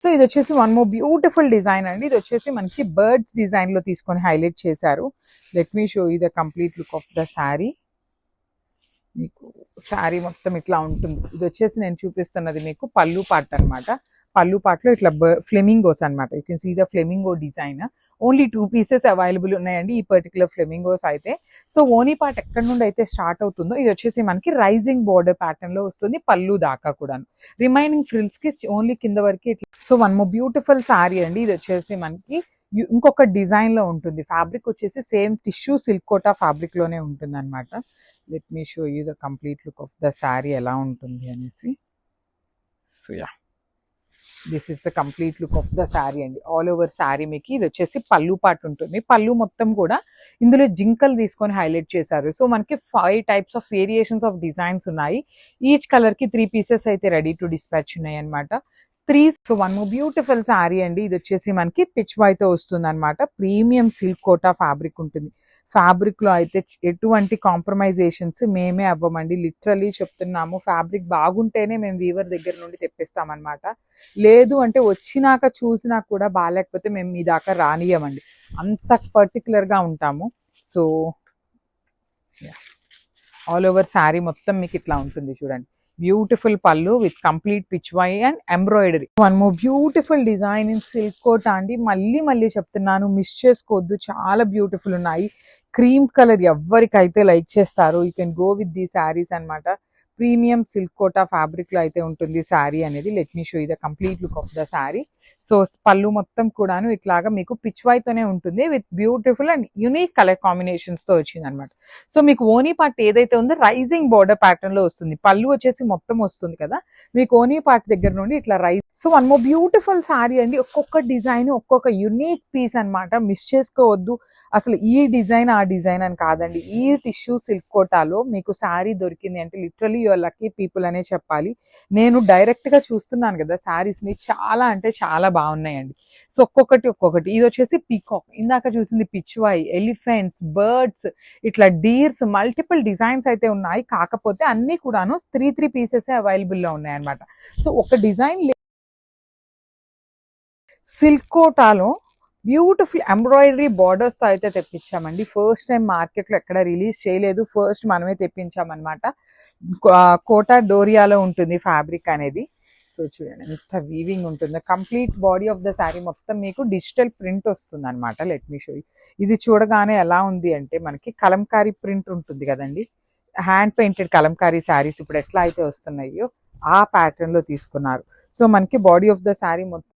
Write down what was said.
So ఇది వచ్చేసి one more beautiful design అండి. ఇది వచ్చేసి మనకి బర్డ్స్ డిజైన్ లో తీసుకొని హైలైట్ చేశారు. Let me show you the complete look of the sari. మీకు శారీ మొత్తం ఇట్లా ఉంటుంది. ఇది వచ్చేసి నేను చూపిస్తున్నది మీకు పళ్ళు పార్ట్ అనమాట. పళ్ళు పార్ట్లో ఇట్లా ఫ్లెమింగోస్ అనమాట. You can see the flamingo design. Only 2 pieces available ఉన్నాయండి ఈ పర్టికులర్ ఫ్లెమింగోస్ అయితే. సో ఓనీ పార్ట్ ఎక్కడి నుండి అయితే స్టార్ట్ అవుతుందో ఇది వచ్చేసి మనకి రైజింగ్ బోర్డర్ ప్యాటర్న్ లో వస్తుంది పళ్ళు దాకా కూడాను. రిమైనింగ్ ఫ్రిల్స్ కి ఓన్లీ కింద వరకు ఇట్లా. So one more beautiful sari అండి. ఇది వచ్చేసి మనకి ఇంకొక డిజైన్ లో ఉంటుంది. ఫ్యాబ్రిక్ వచ్చేసి same tissue silk Kota fabric లోనే ఉంటుంది అనమాట. Let me show you the complete look of the sari ఎలా ఉంటుంది అనేసి. So yeah, this is the complete look of the sari అండి. ఆల్ ఓవర్ శారీ మీకు ఇది వచ్చేసి పళ్ళు పార్ట్ ఉంటుంది. పళ్ళు మొత్తం కూడా ఇందులో జింకలు తీసుకొని హైలైట్ చేశారు. సో మనకి 5 types of variations of designs ఉన్నాయి. ఈచ్ కలర్ కి 3 పీసెస్ అయితే రెడీ టు డిస్పాచ్ ఉన్నాయి అనమాట. 3. So one more beautiful sari అండి. ఇది వచ్చేసి మనకి పిచ్ వైతో వస్తుంది అనమాట. ప్రీమియం సిల్క్ కోటా ఫ్యాబ్రిక్ ఉంటుంది. ఫ్యాబ్రిక్ లో అయితే ఎటువంటి కాంప్రమైజేషన్స్ మేమే అవ్వమండి. లిటరలీ చెప్తున్నాము. ఫ్యాబ్రిక్ బాగుంటేనే మేము వీవర్ దగ్గర నుండి తెప్పిస్తామన్నమాట. లేదు అంటే వచ్చినాక చూసినా కూడా బాగాలేకపోతే మేము మీ దాకా రానియమండి. అంత పర్టికులర్గా ఉంటాము. సో ఆల్ ఓవర్ శారీ మొత్తం మీకు ఇట్లా ఉంటుంది చూడండి. Beautiful pallu with complete pichwai and embroidery. One more beautiful design in silk Kota అండి. మళ్ళీ చెప్తున్నాను, మిస్ చేసుకోవద్దు. చాలా బ్యూటిఫుల్ ఉన్నాయి. క్రీమ్ కలర్ ఎవరికైతే లైక్ చేస్తారో you can go with the saris అనమాట. ప్రీమియం సిల్క్ కోటా ఫ్యాబ్రిక్ లో అయితే ఉంటుంది శారీ అనేది. Let me show you the complete look of the sari. So పళ్ళు మొత్తం కూడాను ఇట్లాగా మీకు పిచ్ వైతోనే ఉంటుంది with beautiful and unique colour combinations తో వచ్చింది అనమాట. సో మీకు ఓనీ పార్ట్ ఏదైతే ఉందో రైజింగ్ బోర్డర్ ప్యాటర్న్ లో వస్తుంది. పళ్ళు వచ్చేసి మొత్తం వస్తుంది కదా, మీకు ఓనీ పార్ట్ దగ్గర నుండి ఇట్లా rise. So one more beautiful sari అండి. ఒక్కొక్క డిజైన్ ఒక్కొక్క యునిక్ పీస్ అనమాట. మిస్ చేసుకోవద్దు. అసలు ఈ డిజైన్ ఆ డిజైన్ అని కాదండి. ఈ టిష్యూ సిల్క్ కోటాలో మీకు శారీ దొరికింది అంటే లిటరలీ యువర్ లక్కీ పీపుల్ అనే చెప్పాలి. నేను డైరెక్ట్ గా చూస్తున్నాను కదా శారీస్ ని, చాలా అంటే చాలా బాగున్నాయండి. సో ఒక్కొక్కటి ఇది వచ్చేసి పీకాక్, ఇందాక చూసింది పిచ్వాయి, ఎలిఫెంట్స్, బర్డ్స్, ఇట్లా డీర్స్, మల్టిపుల్ డిజైన్స్ అయితే ఉన్నాయి. కాకపోతే అన్ని కూడాను 3 పీసెస్ అవైలబుల్ లో ఉన్నాయి అనమాట. సో ఒక డిజైన్ సిల్క్ కోటాలో బ్యూటిఫుల్ ఎంబ్రాయిడరీ బార్డర్స్ తో అయితే తెప్పించామండి. ఫస్ట్ టైం మార్కెట్ లో ఎక్కడ రిలీజ్ చేయలేదు, ఫస్ట్ మనమే తెప్పించామన్నమాట. కోటా డోరియాలో ఉంటుంది ఫ్యాబ్రిక్ అనేది. సో చూడండి ఎంత వీవింగ్ ఉంటుందో. Complete body of the sari మొత్తం మీకు డిజిటల్ ప్రింట్ వస్తుంది అనమాట. Let me show you. ఇది చూడగానే ఎలా ఉంది అంటే మనకి కలంకారీ ప్రింట్ ఉంటుంది కదండి, హ్యాండ్ పెయింటెడ్ కలంకారీ శారీస్ ఇప్పుడు ఎట్లా అయితే వస్తున్నాయో ఆ ప్యాటర్న్ లో తీసుకున్నారు. సో మనకి బాడీ ఆఫ్ ద శారీ మొత్తం